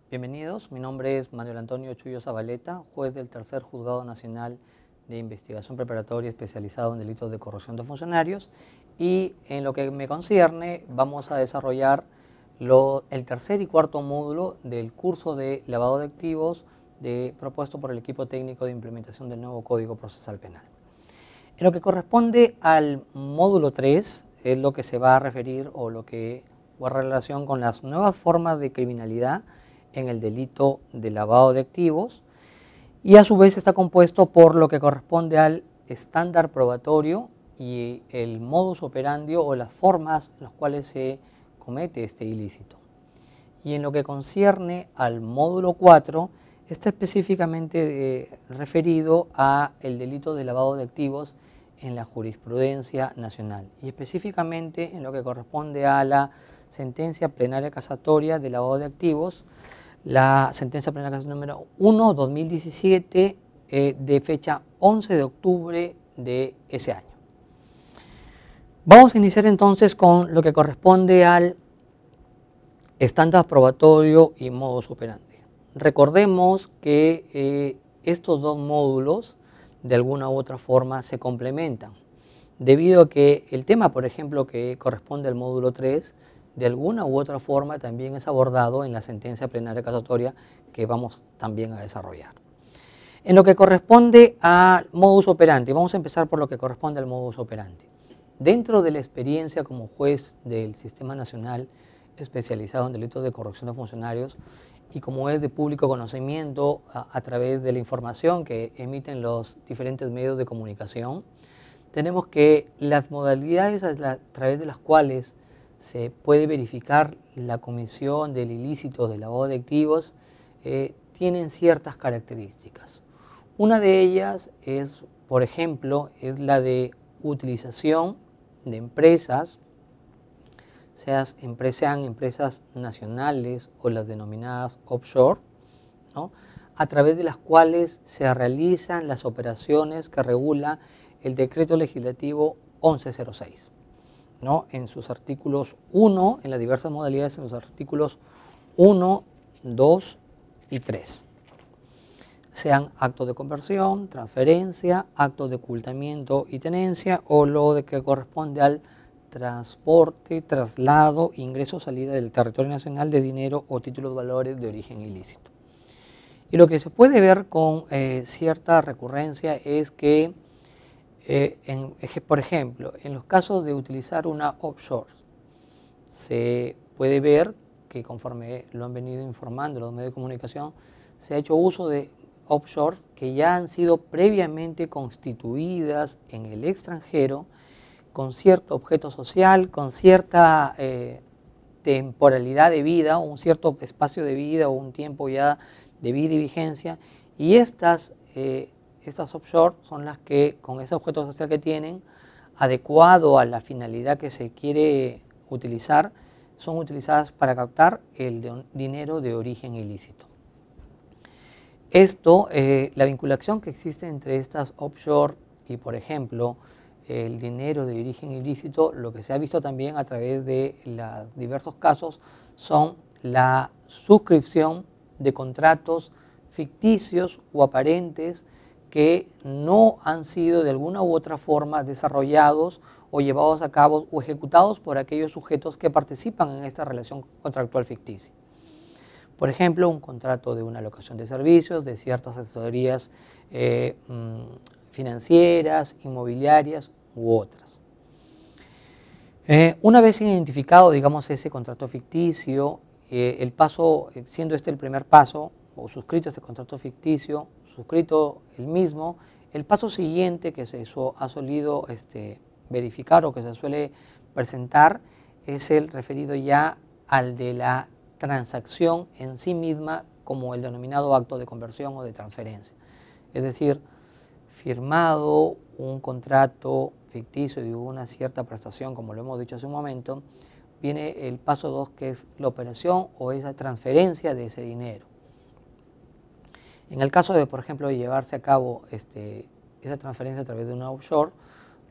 Bienvenidos, mi nombre es Manuel Antonio Chuyó Zabaleta, juez del Tercer Juzgado Nacional de Investigación Preparatoria especializado en delitos de corrupción de funcionarios, y en lo que me concierne vamos a desarrollar el tercer y cuarto módulo del curso de lavado de activos propuesto por el equipo técnico de implementación del nuevo Código Procesal Penal. En lo que corresponde al módulo 3 es lo que se va a referir o lo que guarda relación con las nuevas formas de criminalidad en el delito de lavado de activos, y a su vez está compuesto por lo que corresponde al estándar probatorio y el modus operandi o las formas en las cuales se comete este ilícito. Y en lo que concierne al módulo 4 está específicamente referido a el delito de lavado de activos en la jurisprudencia nacional, y específicamente en lo que corresponde a la sentencia plenaria casatoria de lavado de activos, la sentencia plenaria casatoria número 1/2017 de fecha 11 de octubre de ese año. Vamos a iniciar entonces con lo que corresponde al estándar probatorio y modus operandi. Recordemos que estos dos módulos de alguna u otra forma se complementan, debido a que el tema, por ejemplo, que corresponde al módulo 3, de alguna u otra forma también es abordado en la sentencia plenaria casatoria que vamos también a desarrollar. En lo que corresponde al modus operandi, vamos a empezar por lo que corresponde al modus operandi. Dentro de la experiencia como juez del Sistema Nacional especializado en delitos de corrupción de funcionarios, y como es de público conocimiento a través de la información que emiten los diferentes medios de comunicación, tenemos que las modalidades a través de las cuales se puede verificar la comisión del ilícito de lavado de activos tienen ciertas características. Una de ellas es, por ejemplo, es la de utilización de empresas, sean empresas nacionales o las denominadas offshore, ¿no?, a través de las cuales se realizan las operaciones que regula el Decreto Legislativo 1106, ¿no?, en sus artículos 1, en las diversas modalidades, en los artículos 1, 2 y 3. Sean actos de conversión, transferencia, actos de ocultamiento y tenencia, o lo de que corresponde al transporte, traslado, ingreso o salida del territorio nacional de dinero o títulos de valores de origen ilícito. Y lo que se puede ver con cierta recurrencia es que, por ejemplo, en los casos de utilizar una offshore, se puede ver que, conforme lo han venido informando los medios de comunicación, se ha hecho uso de offshore que ya han sido previamente constituidas en el extranjero, con cierto objeto social, con cierta temporalidad de vida, o un cierto espacio de vida, o un tiempo ya de vida y vigencia, y estas offshore son las que, con ese objeto social que tienen, adecuado a la finalidad que se quiere utilizar, son utilizadas para captar el dinero de origen ilícito. Esto, la vinculación que existe entre estas offshore y, por ejemplo, el dinero de origen ilícito, lo que se ha visto también a través de los diversos casos son la suscripción de contratos ficticios o aparentes que no han sido de alguna u otra forma desarrollados o llevados a cabo o ejecutados por aquellos sujetos que participan en esta relación contractual ficticia. Por ejemplo, un contrato de una locación de servicios, de ciertas asesorías financieras, inmobiliarias u otras. Una vez identificado, digamos, ese contrato ficticio, el paso, siendo este el primer paso, o suscrito este contrato ficticio, suscrito el mismo, el paso siguiente que se ha solido verificar o que se suele presentar es el referido ya al de la transacción en sí misma, como el denominado acto de conversión o de transferencia. Es decir, firmado un contrato ficticio de una cierta prestación, como lo hemos dicho hace un momento, viene el paso 2, que es la operación o esa transferencia de ese dinero. En el caso de, por ejemplo, llevarse a cabo esa transferencia a través de una offshore,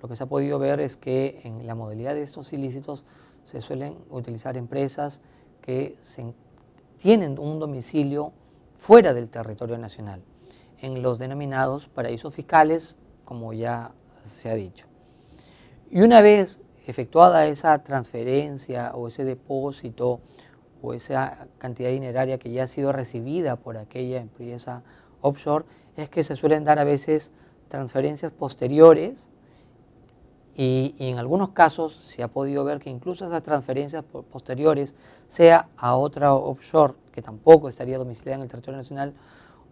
lo que se ha podido ver es que en la modalidad de estos ilícitos se suelen utilizar empresas que tienen un domicilio fuera del territorio nacional, en los denominados paraísos fiscales, como ya se ha dicho. Y una vez efectuada esa transferencia o ese depósito o esa cantidad dineraria que ya ha sido recibida por aquella empresa offshore, es que se suelen dar a veces transferencias posteriores y en algunos casos se ha podido ver que incluso esas transferencias posteriores, sea a otra offshore que tampoco estaría domiciliada en el territorio nacional,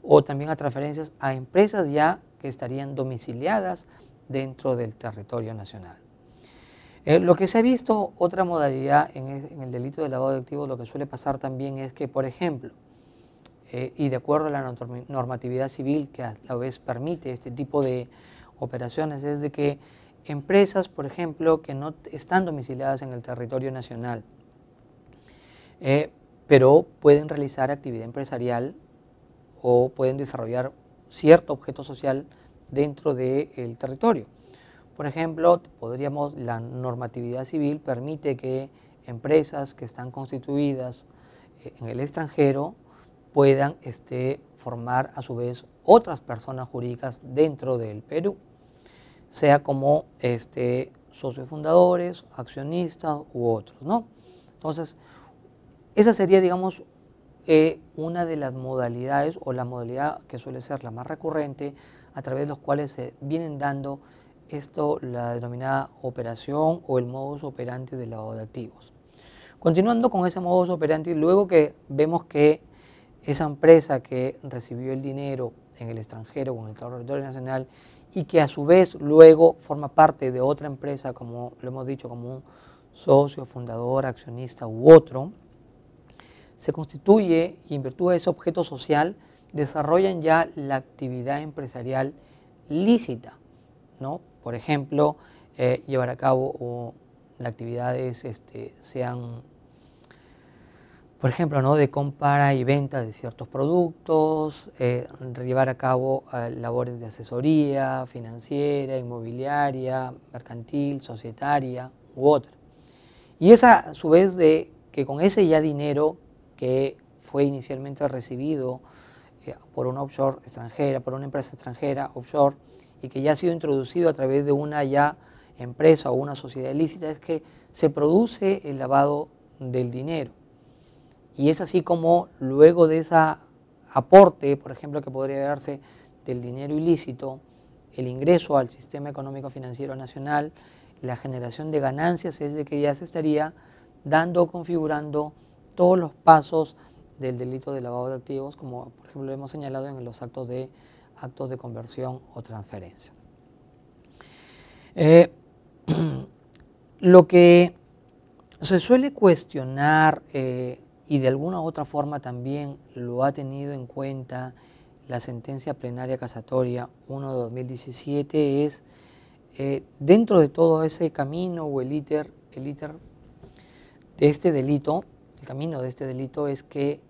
o también a transferencias a empresas ya que estarían domiciliadas dentro del territorio nacional. Lo que se ha visto, otra modalidad en el delito de lavado de activos, lo que suele pasar también es que, por ejemplo, y de acuerdo a la normatividad civil que a la vez permite este tipo de operaciones, es de que empresas, por ejemplo, que no están domiciliadas en el territorio nacional, pero pueden realizar actividad empresarial o pueden desarrollar cierto objeto social dentro del territorio. Por ejemplo, la normatividad civil permite que empresas que están constituidas en el extranjero puedan formar a su vez otras personas jurídicas dentro del Perú, sea como socios fundadores, accionistas u otros, ¿no? Entonces, esa sería, digamos, una de las modalidades o la modalidad que suele ser la más recurrente a través de los cuales se vienen dando la denominada operación o el modus operandi del lavado de activos. Continuando con ese modus operandi, luego que vemos que esa empresa que recibió el dinero en el extranjero o en el territorio nacional y que a su vez luego forma parte de otra empresa, como lo hemos dicho, como un socio, fundador, accionista u otro, se constituye y en virtud de ese objeto social desarrollan ya la actividad empresarial lícita, ¿no? Por ejemplo, llevar a cabo las actividades sean, por ejemplo, ¿no?, de compra y venta de ciertos productos, llevar a cabo labores de asesoría financiera, inmobiliaria, mercantil, societaria u otra. Y esa a su vez de que con ese ya dinero que fue inicialmente recibido por una offshore extranjera, por una empresa extranjera offshore, y que ya ha sido introducido a través de una ya empresa o una sociedad ilícita, es que se produce el lavado del dinero. Y es así como luego de ese aporte, por ejemplo, que podría darse del dinero ilícito, el ingreso al sistema económico financiero nacional, la generación de ganancias, es de que ya se estaría dando o configurando todos los pasos del delito de lavado de activos, como por ejemplo hemos señalado en los actos de conversión o transferencia. Lo que se suele cuestionar y de alguna u otra forma también lo ha tenido en cuenta la sentencia plenaria casatoria 1 de 2017 es dentro de todo ese camino o el íter de este delito, el camino de este delito es que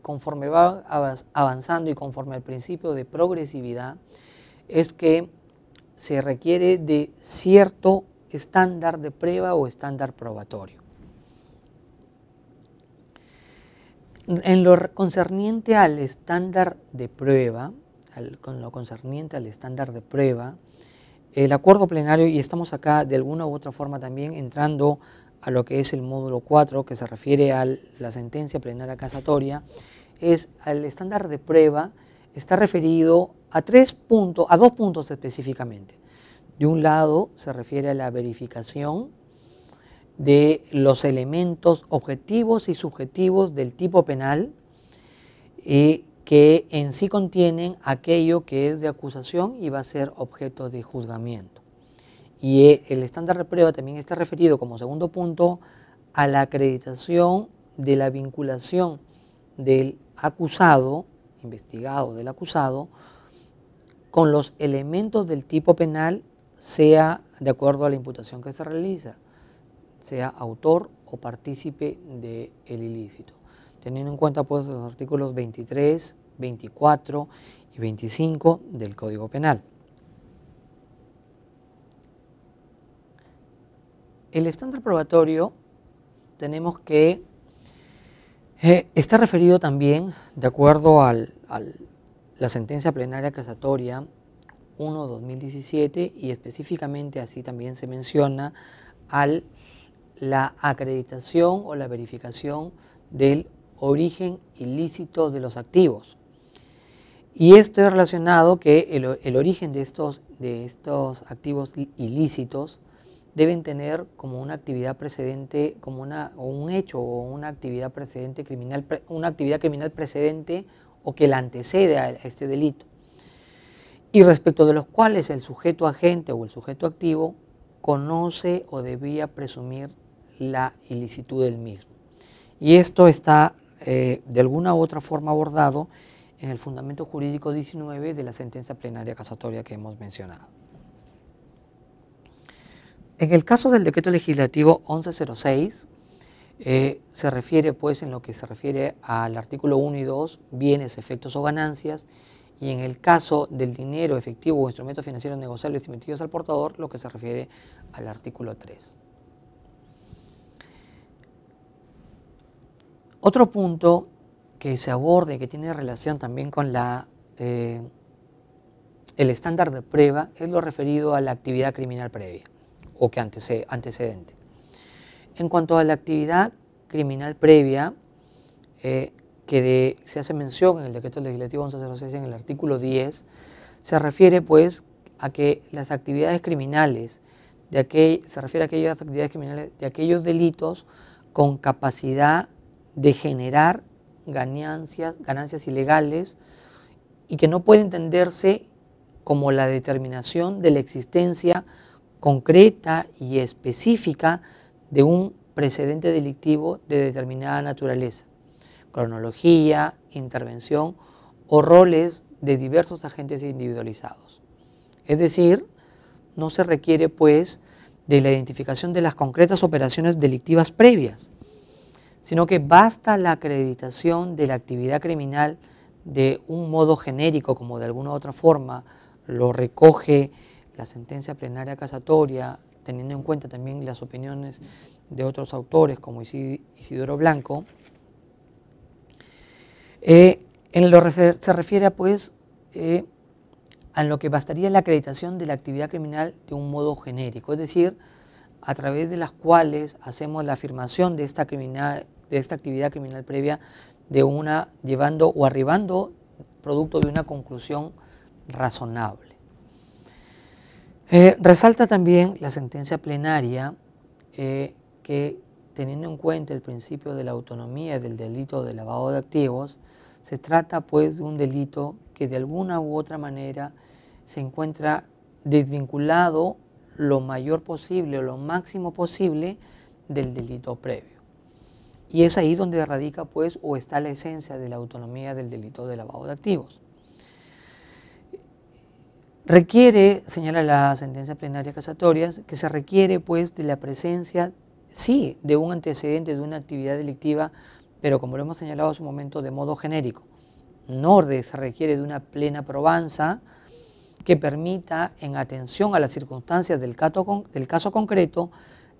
conforme va avanzando y conforme al principio de progresividad, es que se requiere de cierto estándar de prueba o estándar probatorio. En lo concerniente al estándar de prueba, el acuerdo plenario, y estamos acá de alguna u otra forma también entrando a lo que es el módulo 4, que se refiere a la sentencia plenaria casatoria, al estándar de prueba está referido a dos puntos específicamente. De un lado se refiere a la verificación de los elementos objetivos y subjetivos del tipo penal que en sí contienen aquello que es de acusación y va a ser objeto de juzgamiento. Y el estándar de prueba también está referido como segundo punto a la acreditación de la vinculación del acusado, investigado del acusado, con los elementos del tipo penal, sea de acuerdo a la imputación que se realiza, sea autor o partícipe del ilícito, teniendo en cuenta pues los artículos 23, 24 y 25 del Código Penal. El estándar probatorio tenemos que Está referido también, de acuerdo a la sentencia plenaria casatoria 1/2017, y específicamente así también se menciona, a la acreditación o la verificación del origen ilícito de los activos. Y esto es relacionado que el origen de estos activos ilícitos deben tener como una actividad precedente, como un hecho o una actividad precedente criminal, una actividad criminal precedente o que la antecede a este delito, y respecto de los cuales el sujeto agente o el sujeto activo conoce o debía presumir la ilicitud del mismo. Y esto está de alguna u otra forma abordado en el fundamento jurídico 19 de la sentencia plenaria casatoria que hemos mencionado. En el caso del decreto legislativo 1106, se refiere, pues, en lo que se refiere al artículo 1 y 2, bienes, efectos o ganancias, y en el caso del dinero efectivo o instrumentos financieros negociables y emitidos al portador, lo que se refiere al artículo 3. Otro punto que se aborda y que tiene relación también con el estándar de prueba es lo referido a la actividad criminal previa o que antecedente. En cuanto a la actividad criminal previa, se hace mención en el decreto legislativo 1106 en el artículo 10, se refiere, pues, a que las actividades criminales, se refiere a aquellas actividades criminales de aquellos delitos con capacidad de generar ganancias ilegales y que no puede entenderse como la determinación de la existencia concreta y específica de un precedente delictivo de determinada naturaleza, cronología, intervención o roles de diversos agentes individualizados. Es decir, no se requiere, pues, de la identificación de las concretas operaciones delictivas previas, sino que basta la acreditación de la actividad criminal de un modo genérico, como de alguna u otra forma lo recoge la sentencia plenaria casatoria, teniendo en cuenta también las opiniones de otros autores como Isidoro Blanco. Se refiere, pues, a lo que bastaría la acreditación de la actividad criminal de un modo genérico, es decir, a través de las cuales hacemos la afirmación de esta actividad criminal previa, llevando o arribando producto de una conclusión razonable. Resalta también la sentencia plenaria que, teniendo en cuenta el principio de la autonomía del delito de lavado de activos, se trata, pues, de un delito que de alguna u otra manera se encuentra desvinculado lo mayor posible o lo máximo posible del delito previo. Y es ahí donde radica, pues, o está la esencia de la autonomía del delito de lavado de activos. Señala la sentencia plenaria casatoria, que se requiere, pues, de la presencia, sí, de un antecedente de una actividad delictiva, pero como lo hemos señalado hace un momento, de modo genérico. No se requiere de una plena probanza que permita, en atención a las circunstancias del caso concreto,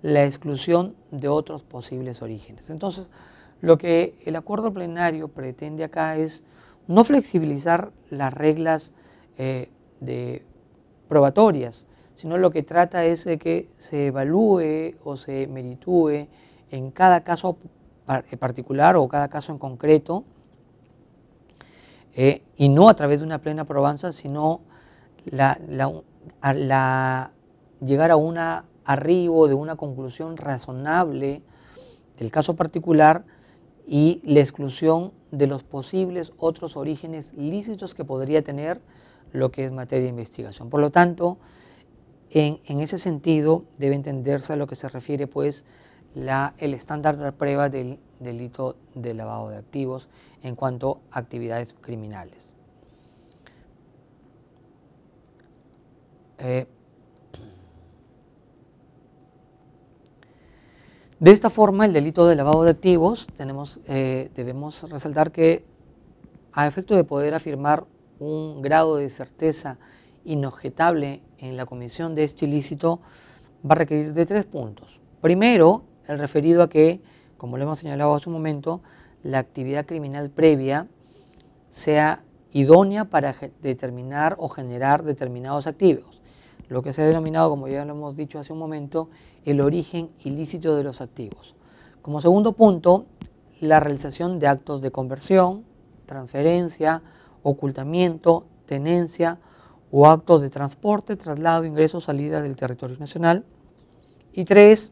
la exclusión de otros posibles orígenes. Entonces, lo que el acuerdo plenario pretende acá es no flexibilizar las reglas probatorias, sino lo que trata es de que se evalúe o se meritúe en cada caso particular o cada caso en concreto, y no a través de una plena probanza, sino llegar a un arribo de una conclusión razonable del caso particular y la exclusión de los posibles otros orígenes lícitos que podría tener lo que es materia de investigación. Por lo tanto, en ese sentido debe entenderse a lo que se refiere, pues, el estándar de prueba del delito de lavado de activos en cuanto a actividades criminales. De esta forma, el delito de lavado de activos, debemos resaltar que, a efecto de poder afirmar un grado de certeza inobjetable en la comisión de este ilícito, va a requerir de 3 puntos. Primero, el referido a que, como lo hemos señalado hace un momento, la actividad criminal previa sea idónea para determinar o generar determinados activos, lo que se ha denominado, como ya lo hemos dicho hace un momento, el origen ilícito de los activos. Como segundo punto, la realización de actos de conversión, transferencia, ocultamiento, tenencia o actos de transporte, traslado, ingreso o salida del territorio nacional. Y 3,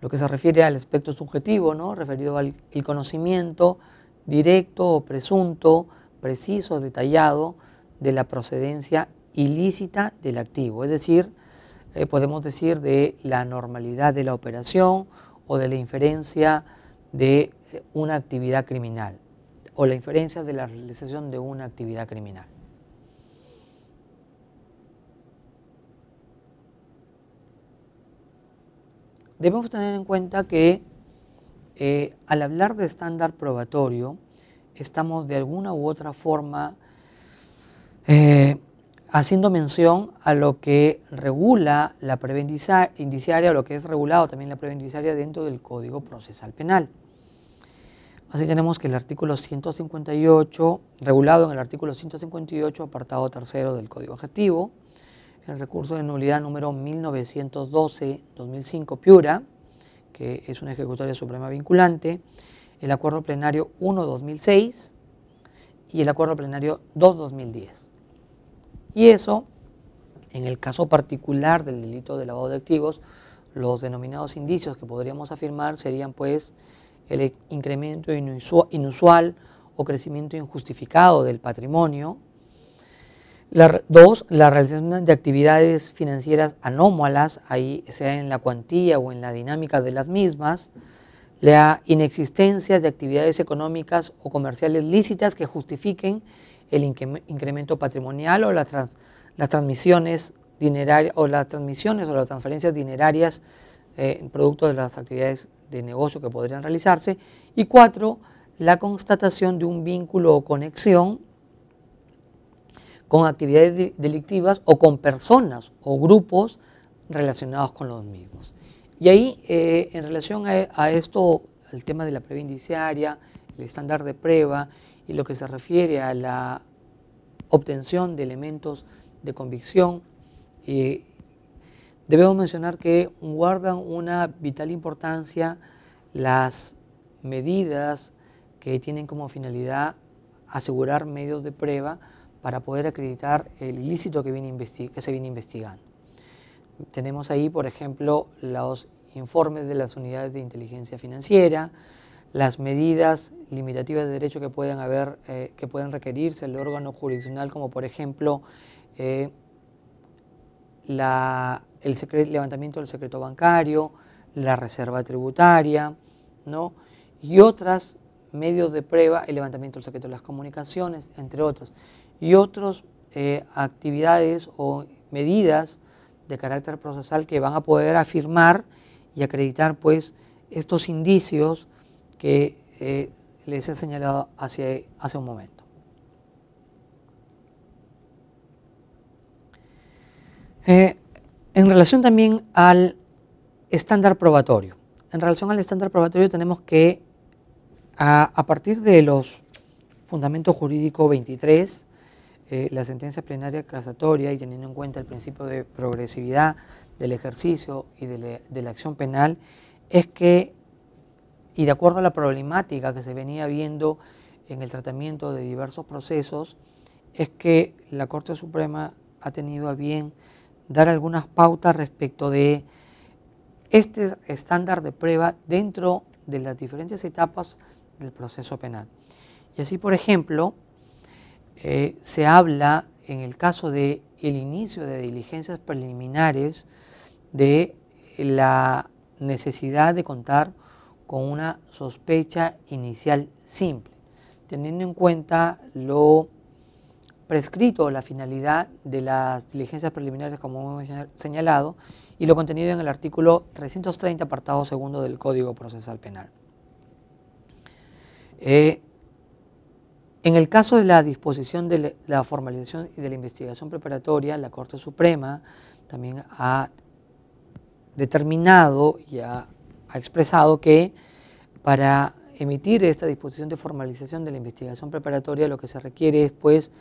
lo que se refiere al aspecto subjetivo, ¿no?, referido al conocimiento directo o presunto, preciso, detallado de la procedencia ilícita del activo, es decir, podemos decir de la normalidad de la operación o de la inferencia de una actividad criminal o la inferencia de la realización de una actividad criminal. Debemos tener en cuenta que al hablar de estándar probatorio, estamos de alguna u otra forma haciendo mención a lo que regula la prueba indiciaria, o lo que es regulado también la prueba indiciaria dentro del Código Procesal Penal. Así tenemos que el artículo 158, regulado en el artículo 158, apartado 3 del Código Objetivo, el recurso de nulidad número 1912-2005 Piura, que es una ejecutoria suprema vinculante, el acuerdo plenario 1-2006 y el acuerdo plenario 2-2010. Y eso, en el caso particular del delito de lavado de activos, los denominados indicios que podríamos afirmar serían pues el incremento inusual o crecimiento injustificado del patrimonio. 2, la realización de actividades financieras anómalas, ahí sea en la cuantía o en la dinámica de las mismas. La inexistencia de actividades económicas o comerciales lícitas que justifiquen el incremento patrimonial o las transmisiones dinerarias o las transferencias dinerarias producto de las actividades de negocio que podrían realizarse. Y 4, la constatación de un vínculo o conexión con actividades delictivas o con personas o grupos relacionados con los mismos. Y ahí, en relación a esto, el tema de la prueba indiciaria, el estándar de prueba y lo que se refiere a la obtención de elementos de convicción, debemos mencionar que guardan una vital importancia las medidas que tienen como finalidad asegurar medios de prueba para poder acreditar el ilícito que se viene investigando. Tenemos ahí, por ejemplo, los informes de las unidades de inteligencia financiera, las medidas limitativas de derecho que pueden requerirse el órgano jurisdiccional, como por ejemplo el levantamiento del secreto bancario, la reserva tributaria, ¿no?, y otros medios de prueba, el levantamiento del secreto de las comunicaciones, entre otros, y otras actividades o medidas de carácter procesal que van a poder afirmar y acreditar pues estos indicios que les he señalado hace un momento. En relación también al estándar probatorio. En relación al estándar probatorio tenemos que, a partir de los fundamentos jurídicos 23, la sentencia plenaria casatoria, y teniendo en cuenta el principio de progresividad del ejercicio y de la acción penal, es que, y de acuerdo a la problemática que se venía viendo en el tratamiento de diversos procesos, es que la Corte Suprema ha tenido a bien dar algunas pautas respecto de este estándar de prueba dentro de las diferentes etapas del proceso penal. Y así, por ejemplo, se habla en el caso del inicio de diligencias preliminares de la necesidad de contar con una sospecha inicial simple, teniendo en cuenta lo prescrito, la finalidad de las diligencias preliminares, como hemos señalado, y lo contenido en el artículo 330, apartado 2 del Código Procesal Penal. En el caso de la disposición de la formalización y de la investigación preparatoria, la Corte Suprema también ha determinado y ha expresado que para emitir esta disposición de formalización de la investigación preparatoria, lo que se requiere es pues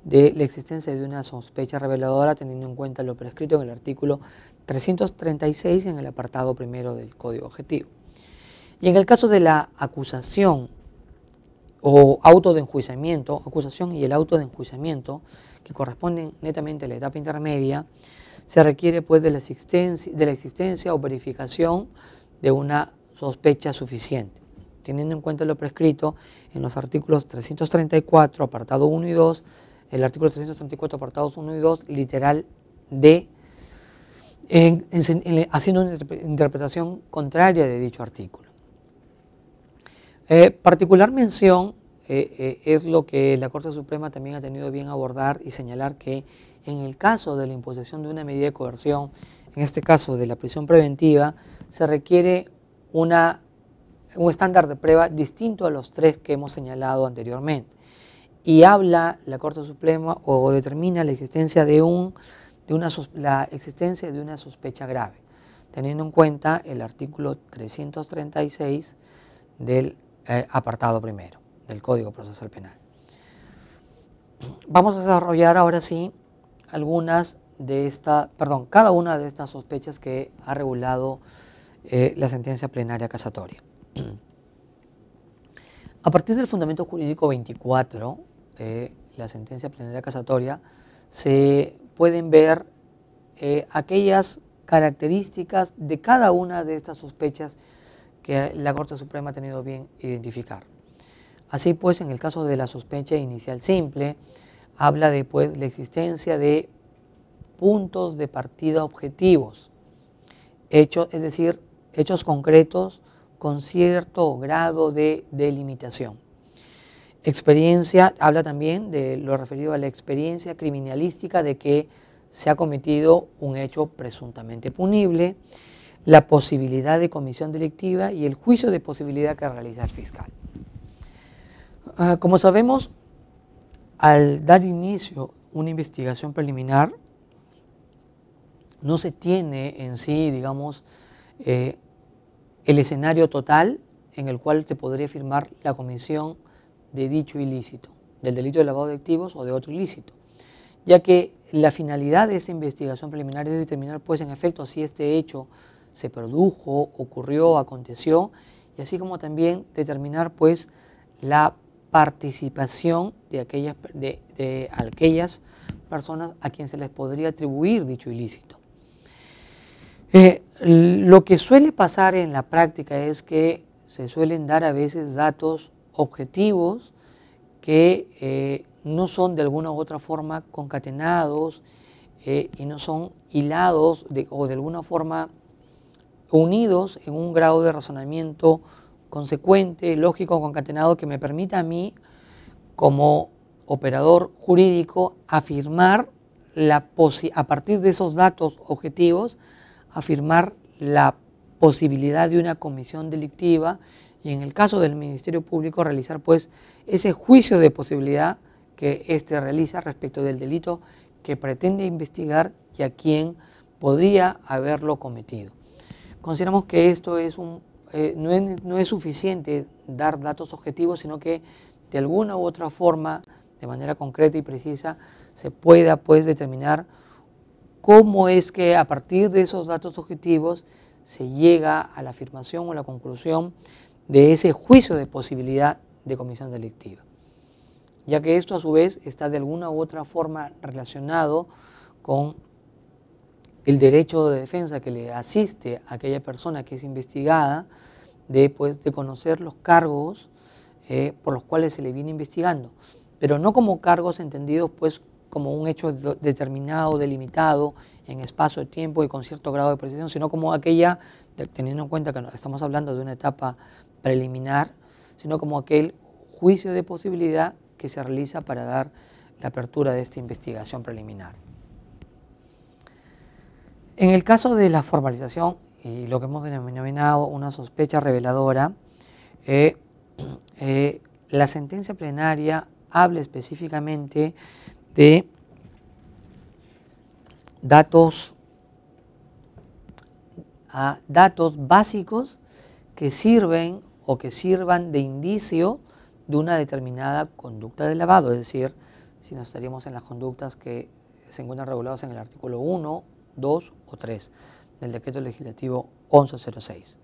de la existencia de una sospecha reveladora, teniendo en cuenta lo prescrito en el artículo 336 en el apartado primero del Código Objetivo. Y en el caso de la acusación o auto de enjuiciamiento, acusación y el auto de enjuiciamiento, que corresponden netamente a la etapa intermedia, se requiere pues de la existencia o verificación de una sospecha suficiente, teniendo en cuenta lo prescrito en los artículos 334, apartado 1 y 2, el artículo 334, apartados 1 y 2, literal D, haciendo una interpretación contraria de dicho artículo. Particular mención es lo que la Corte Suprema también ha tenido bien abordar y señalar que en el caso de la imposición de una medida de coerción, en este caso de la prisión preventiva, se requiere un estándar de prueba distinto a los tres que hemos señalado anteriormente. Y habla la Corte Suprema o determina la existencia de una sospecha grave, teniendo en cuenta el artículo 336 del apartado primero del Código Procesal Penal. Vamos a desarrollar ahora sí cada una de estas sospechas que ha regulado la sentencia plenaria casatoria. A partir del fundamento jurídico 24, la sentencia plenaria casatoria, se pueden ver aquellas características de cada una de estas sospechas que la Corte Suprema ha tenido bien identificar. Así pues, en el caso de la sospecha inicial simple, habla de pues, la existencia de puntos de partida objetivos, es decir, hechos concretos con cierto grado de delimitación. Experiencia, habla también de lo referido a la experiencia criminalística de que se ha cometido un hecho presuntamente punible, la posibilidad de comisión delictiva y el juicio de posibilidad que realiza el fiscal. Como sabemos, al dar inicio a una investigación preliminar, no se tiene en sí, digamos, el escenario total en el cual se podría firmar la comisión de dicho ilícito, del delito de lavado de activos o de otro ilícito, ya que la finalidad de esta investigación preliminar es determinar, pues, en efecto, si este hecho se produjo, ocurrió, aconteció, y así como también determinar, pues, la participación de aquellas personas a quien se les podría atribuir dicho ilícito. Lo que suele pasar en la práctica es que se suelen dar a veces datos objetivos que no son de alguna u otra forma concatenados y no son hilados o de alguna forma unidos en un grado de razonamiento consecuente, lógico, concatenado, que me permita a mí, como operador jurídico, afirmar a partir de esos datos objetivos, afirmar la posibilidad de una comisión delictiva y, en el caso del Ministerio Público, realizar pues ese juicio de posibilidad que éste realiza respecto del delito que pretende investigar y a quien podría haberlo cometido. Consideramos que esto no es suficiente dar datos objetivos, sino que de alguna u otra forma, de manera concreta y precisa, se pueda pues determinar cómo es que a partir de esos datos objetivos se llega a la afirmación o la conclusión de ese juicio de posibilidad de comisión delictiva, ya que esto a su vez está de alguna u otra forma relacionado con el derecho de defensa que le asiste a aquella persona que es investigada de conocer los cargos por los cuales se le viene investigando, pero no como cargos entendidos pues como un hecho determinado, delimitado en espacio de tiempo y con cierto grado de precisión, sino como aquella, teniendo en cuenta que estamos hablando de una etapa preliminar, sino como aquel juicio de posibilidad que se realiza para dar la apertura de esta investigación preliminar. En el caso de la formalización y lo que hemos denominado una sospecha reveladora, la sentencia plenaria habla específicamente de datos básicos que sirven o que sirvan de indicio de una determinada conducta de lavado, es decir, si nos estaríamos en las conductas que se encuentran reguladas en el artículo 1, 2 o 3 del Decreto Legislativo 1106.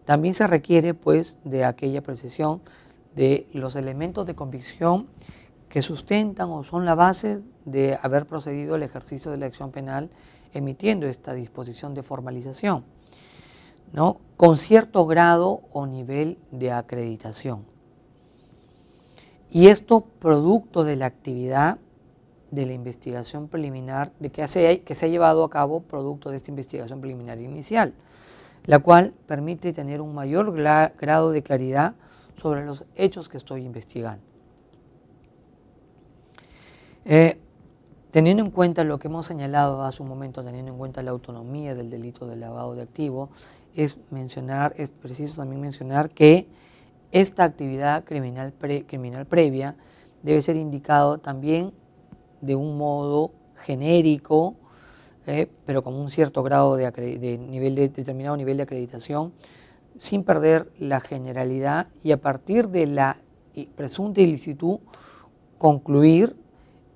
También se requiere pues de aquella precisión de los elementos de convicción que sustentan o son la base de haber procedido al ejercicio de la acción penal emitiendo esta disposición de formalización, ¿no? Con cierto grado o nivel de acreditación. Y esto producto de la actividad de la investigación preliminar que se ha llevado a cabo producto de esta investigación preliminar inicial, la cual permite tener un mayor grado de claridad sobre los hechos que estoy investigando. Teniendo en cuenta lo que hemos señalado hace un momento, teniendo en cuenta la autonomía del delito de lavado de activos, es preciso también mencionar que esta actividad criminal previa debe ser indicado también de un modo genérico, pero con un cierto grado determinado nivel de acreditación, sin perder la generalidad y a partir de la presunta ilicitud concluir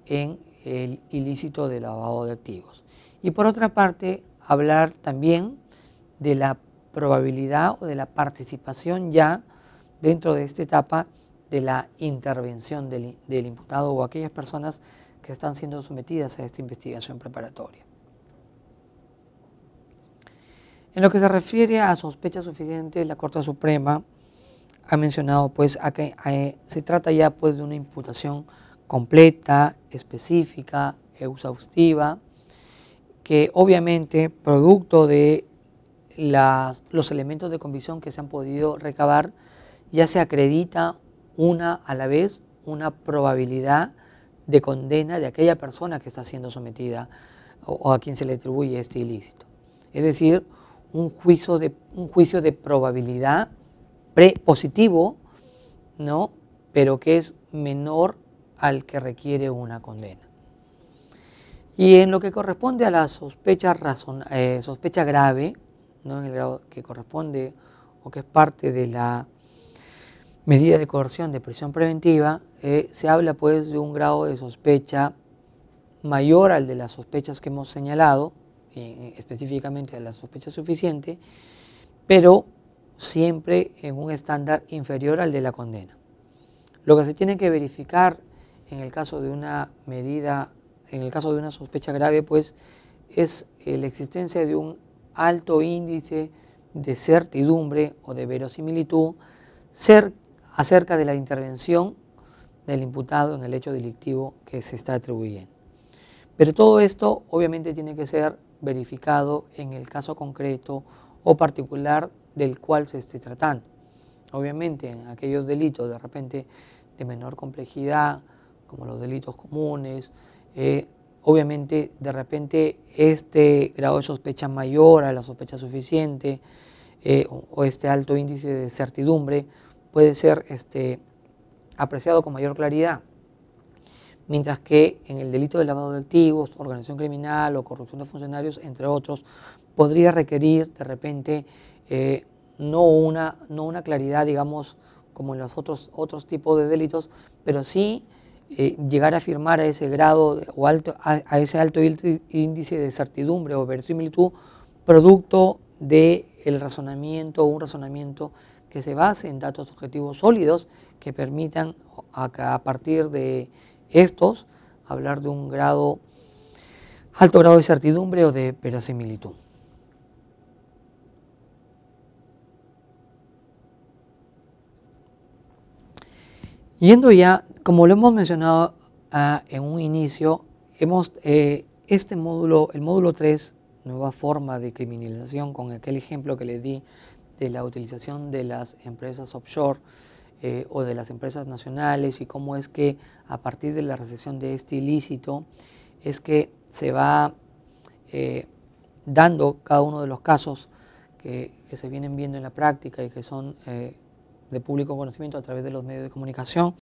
en el ilícito de lavado de activos. Y por otra parte, hablar también de la probabilidad o de la participación ya dentro de esta etapa de la intervención del imputado o aquellas personas que están siendo sometidas a esta investigación preparatoria. En lo que se refiere a sospecha suficiente, la Corte Suprema ha mencionado pues a que se trata ya pues de una imputación completa, específica, exhaustiva, que obviamente producto de los elementos de convicción que se han podido recabar, ya se acredita a la vez una probabilidad de condena de aquella persona que está siendo sometida o a quien se le atribuye este ilícito. Es decir, un juicio de probabilidad positivo, ¿no? Pero que es menor al que requiere una condena. Y en lo que corresponde a la sospecha grave, ¿no? En el grado que corresponde o que es parte de la medida de coerción de prisión preventiva, se habla pues de un grado de sospecha mayor al de las sospechas que hemos señalado, específicamente de la sospecha suficiente, pero siempre en un estándar inferior al de la condena. Lo que se tiene que verificar en el caso de una sospecha grave, pues, es la existencia de un alto índice de certidumbre o de verosimilitud acerca de la intervención del imputado en el hecho delictivo que se está atribuyendo. Pero todo esto obviamente tiene que ser verificado en el caso concreto o particular del cual se esté tratando. Obviamente en aquellos delitos de repente de menor complejidad, como los delitos comunes, obviamente de repente este grado de sospecha mayor a la sospecha suficiente o este alto índice de certidumbre puede ser apreciado con mayor claridad. Mientras que en el delito de lavado de activos, organización criminal o corrupción de funcionarios, entre otros, podría requerir de repente no una claridad, digamos, como en los otros tipos de delitos, pero sí llegar a afirmar a ese grado o a ese alto índice de certidumbre o verosimilitud producto del razonamiento o un razonamiento que se base en datos objetivos sólidos que permitan a partir de estos hablar de un alto grado de certidumbre o de verosimilitud. Yendo ya, como lo hemos mencionado en un inicio, el módulo 3, nueva forma de criminalización, con aquel ejemplo que les di de la utilización de las empresas offshore o de las empresas nacionales y cómo es que a partir de la recepción de este ilícito es que se va dando cada uno de los casos que se vienen viendo en la práctica y que son de público conocimiento a través de los medios de comunicación.